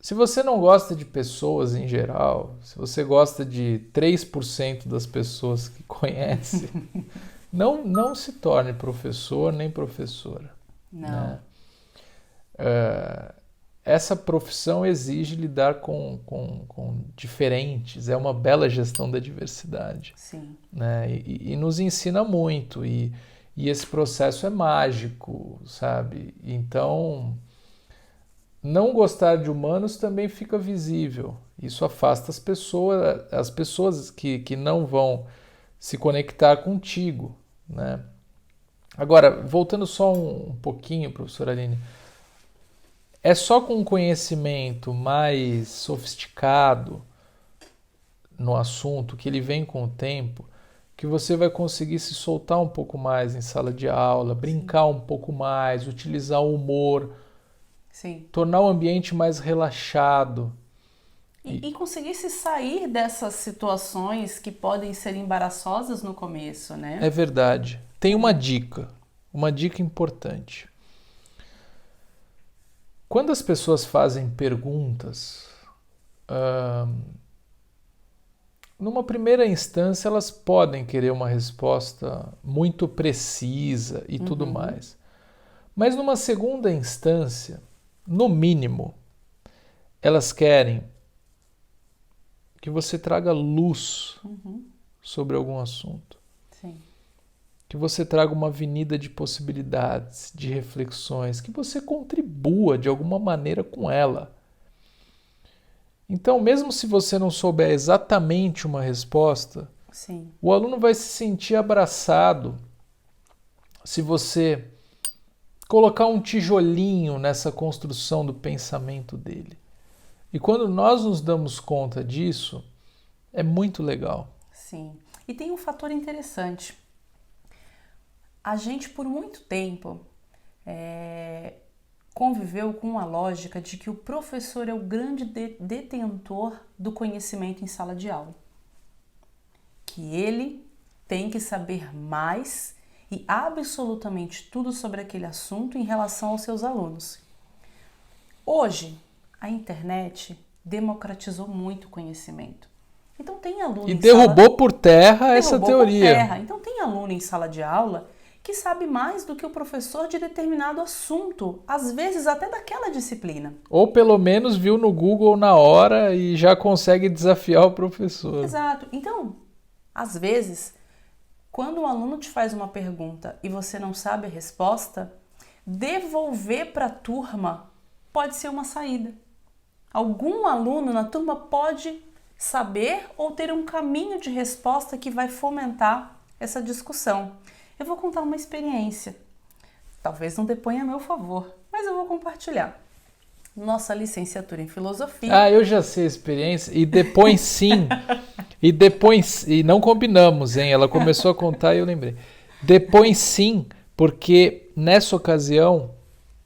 Se você não gosta de pessoas em geral, se você gosta de 3% das pessoas que conhece, não se torne professor nem professora, Não. né? Essa profissão exige lidar com diferentes, é uma bela gestão da diversidade, Sim. né? E nos ensina muito, e esse processo é mágico, sabe? Então, não gostar de humanos também fica visível. Isso afasta as pessoas que não vão se conectar contigo, né? Agora, voltando só um pouquinho, professora Aline, é só com um conhecimento mais sofisticado no assunto, que ele vem com o tempo, que você vai conseguir se soltar um pouco mais em sala de aula, Sim. brincar um pouco mais, utilizar o humor, Sim. tornar o ambiente mais relaxado. E conseguir se sair dessas situações que podem ser embaraçosas no começo, né? É verdade. Tem uma dica importante. Quando as pessoas fazem perguntas, numa primeira instância elas podem querer uma resposta muito precisa e tudo Uhum. mais. Mas numa segunda instância, no mínimo, elas querem que você traga luz Uhum. sobre algum assunto. Sim. Que você traga uma avenida de possibilidades, de reflexões, que você contribua de alguma maneira com ela. Então, mesmo se você não souber exatamente uma resposta, Sim. o aluno vai se sentir abraçado se você colocar um tijolinho nessa construção do pensamento dele. E quando nós nos damos conta disso, é muito legal. Sim. E tem um fator interessante. A gente, por muito tempo, conviveu com a lógica de que o professor é o grande detentor do conhecimento em sala de aula. Que ele tem que saber mais e absolutamente tudo sobre aquele assunto em relação aos seus alunos. Hoje, a internet democratizou muito o conhecimento. Então tem aluno E em sala derrubou por terra essa derrubou por teoria. terra. Então tem aluno em sala de aula que sabe mais do que o professor de determinado assunto, às vezes até daquela disciplina. Ou pelo menos viu no Google na hora e já consegue desafiar o professor. Exato. Então, às vezes, quando um aluno te faz uma pergunta e você não sabe a resposta, devolver para a turma pode ser uma saída. Algum aluno na turma pode saber ou ter um caminho de resposta que vai fomentar essa discussão. Eu vou contar uma experiência. Talvez não deponha a meu favor, mas eu vou compartilhar. Nossa licenciatura em filosofia. Ah, eu já sei a experiência. E depois sim. E depois. E não combinamos, hein? Ela começou a contar e eu lembrei. Depois sim, porque nessa ocasião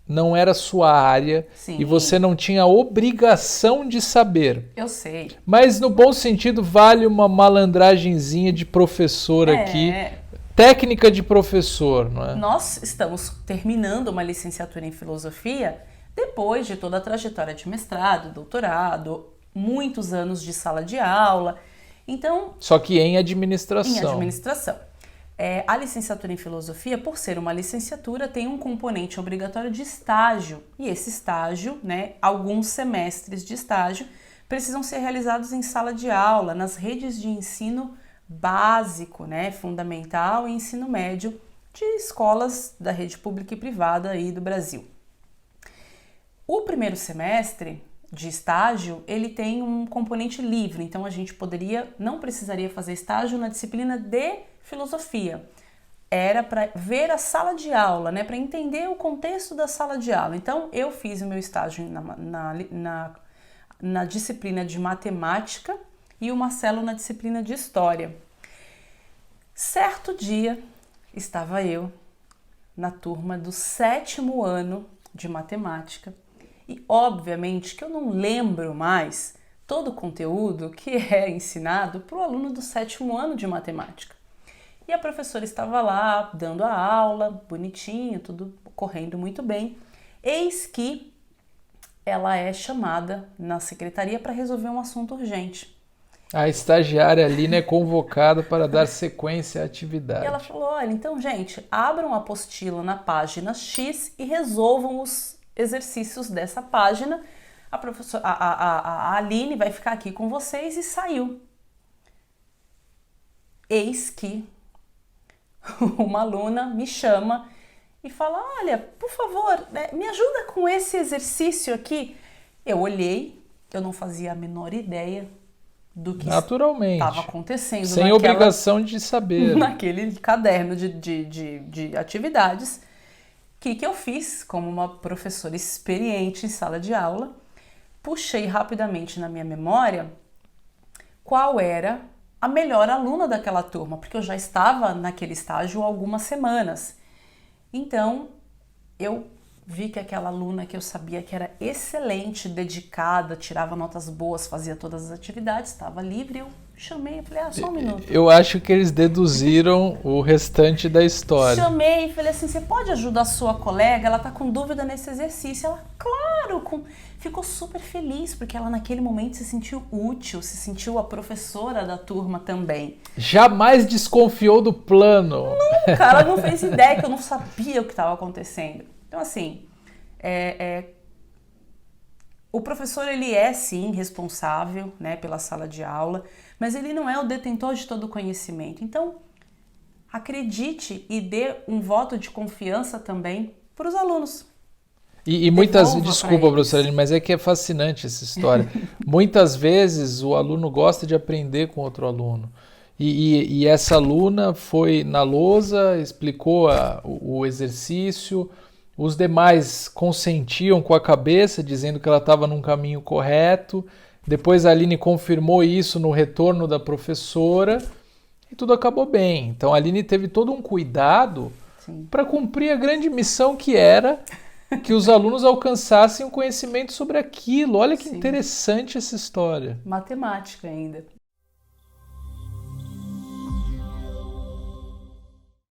não era sua área e você Sim, não tinha obrigação de saber. eu sei. Mas no bom sentido, vale uma malandragenzinha de professor aqui. É, Técnica de professor, não é? nós estamos terminando uma licenciatura em filosofia depois de toda a trajetória de mestrado, doutorado, muitos anos de sala de aula. Então, Só que em em administração. administração. A licenciatura em filosofia, por ser uma licenciatura, tem um componente obrigatório de estágio. E esse estágio, né, alguns semestres de estágio, precisam ser realizados em sala de aula, nas redes de ensino básico, né, fundamental e ensino médio de escolas da rede pública e privada aí do Brasil. O primeiro semestre de estágio, ele tem um componente livre, então a gente não precisaria fazer estágio na disciplina de filosofia. Era para ver a sala de aula, né, para entender o contexto da sala de aula. Então eu fiz o meu estágio na disciplina de matemática e o Marcelo na disciplina de história. Certo dia estava eu na turma do 7º ano de matemática e obviamente que eu não lembro mais todo o conteúdo que é ensinado para o aluno do 7º ano de matemática. E a professora estava lá dando a aula, bonitinho, tudo correndo muito bem. Eis que ela é chamada na secretaria para resolver um assunto urgente. A estagiária Aline é convocada para dar sequência à atividade. E ela falou, olha, então, gente, abram a apostila na página X e resolvam os exercícios dessa página. A Aline vai ficar aqui com vocês, e saiu. Eis que uma aluna me chama e fala, olha, por favor, me ajuda com esse exercício aqui. Eu olhei, eu não fazia a menor ideia do que estava acontecendo. Sem obrigação de saber. Naquele caderno de atividades. O que eu fiz, como uma professora experiente em sala de aula? Puxei rapidamente na minha memória qual era a melhor aluna daquela turma, porque eu já estava naquele estágio há algumas semanas. Então, eu vi que aquela aluna que eu sabia que era excelente, dedicada, tirava notas boas, fazia todas as atividades, estava livre, eu chamei e falei, só um minuto. Eu acho que eles deduziram o restante da história. Chamei e falei assim, você pode ajudar a sua colega? Ela está com dúvida nesse exercício. Ela, claro, ficou super feliz, porque ela naquele momento se sentiu útil, se sentiu a professora da turma também. Jamais desconfiou do plano. Nunca, ela não fez ideia, que eu não sabia o que estava acontecendo. Então, assim, o professor, ele é, sim, responsável, né, pela sala de aula, mas ele não é o detentor de todo o conhecimento. Então, acredite e dê um voto de confiança também para os alunos. E muitas vezes, desculpa, professora Aline, mas é que é fascinante essa história. Muitas vezes o aluno gosta de aprender com outro aluno. E essa aluna foi na lousa, explicou o exercício, os demais consentiam com a cabeça, dizendo que ela estava num caminho correto. Depois a Aline confirmou isso no retorno da professora e tudo acabou bem. Então a Aline teve todo um cuidado para cumprir a grande missão que era que os alunos alcançassem o conhecimento sobre aquilo. Olha que interessante essa história. Matemática ainda.